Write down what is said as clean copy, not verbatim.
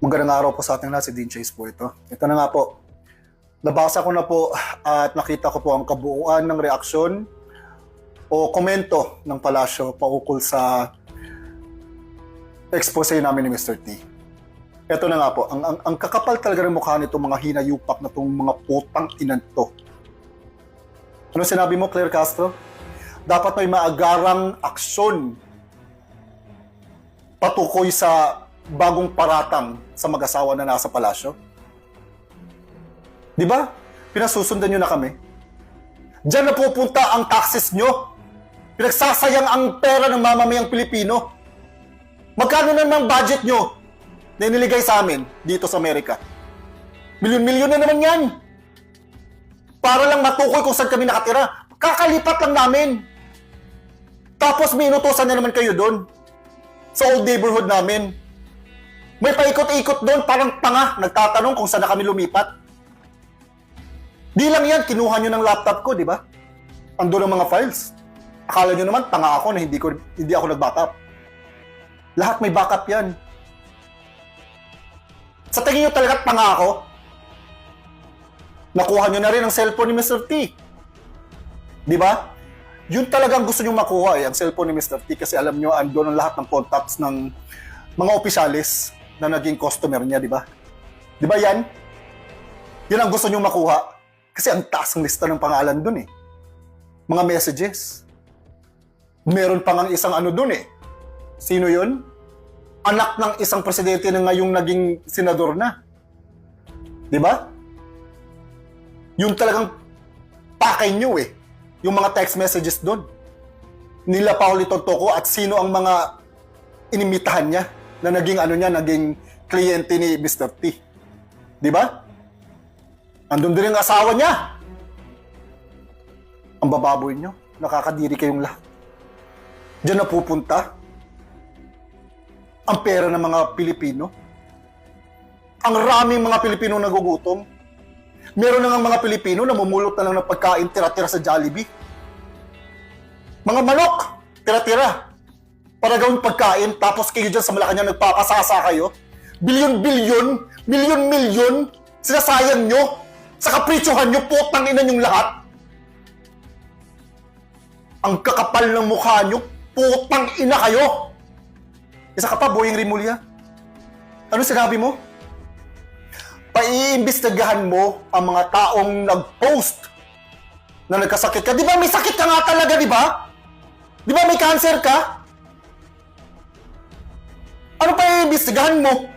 Magandang araw po sa ating lahat, si Dean Chase po ito. Ito na nga po, nabasa ko na po at nakita ko po ang kabuuan ng reaksyon o komento ng palasyo paukol sa expose namin ni Mr. T. Ito na nga po, ang kakapal talaga ng mukha nito mga hinayupak na itong mga putang inanto. Ano sinabi mo, Claire Castro? Dapat may maagarang aksyon patukoy sa bagong paratang sa mag-asawa na nasa palasyo. Di ba? Pinasusundan nyo na kami. Diyan na pupunta ang taxes nyo. Pinagsasayang ang pera ng mamamayang Pilipino. Magkano na ng budget nyo na iniligay sa amin dito sa Amerika? Milyon-milyon na naman yan. Para lang matukoy kung saan kami nakatira. Kakalipat lang namin. Tapos may inutusan na naman kayo doon. Sa old neighborhood namin. May paikot-ikot doon, parang tanga, nagtatanong kung saan na kami lumipat. Di lang yan, kinuha nyo ng laptop ko, di ba? Ando ng mga files. Akala nyo naman, tanga ako na hindi ako nag-backup. Lahat may backup yan. Sa tingin nyo talaga tanga ako? Nakuha nyo na rin ang cellphone ni Mr. T. Di ba? Yun talagang gusto nyo makuha ang cellphone ni Mr. T kasi alam nyo, ando ng lahat ng contacts ng mga opisyalis na naging customer niya, di ba? Di ba yan? Yan ang gusto nyo makuha. Kasi ang taas ng lista ng pangalan dun eh. Mga messages. Meron pa nga isang ano dun eh. Sino yun? Anak ng isang presidente na ngayong naging senador na. Di ba? Yung talagang pakay nyo eh. Yung mga text messages dun. Nila Pauli Tontoco at sino ang mga inimitahan niya na naging ano niya, naging kliyente ni Mr. T. Di ba? Andun din ang asawa niya. Ang bababoy niyo, nakakadiri kayong lahat. Diyan na pupunta ang pera ng mga Pilipino. Ang raming mga Pilipino nagugutom. Meron na nga mga Pilipino na mumulot na lang ng pagkain tira-tira sa Jollibee. Mga manok, tira-tira. Para gawing pagkain, tapos kayo dyan sa Malacanang nagpapasasa kayo. Bilyon-bilyon, milyon-milyon, sinasayang nyo, sa kapritsyohan nyo, putang ina nyong lahat. Ang kakapal ng mukha nyo, putang ina kayo. Isa ka pa, Boying Rimulya. Ano sinabi mo? Paiimbestigahan mo ang mga taong nag-post na nagkasakit ka. Di ba may sakit ka nga talaga, di ba? Di ba may cancer ka? Ano pa iimbestigahan mo?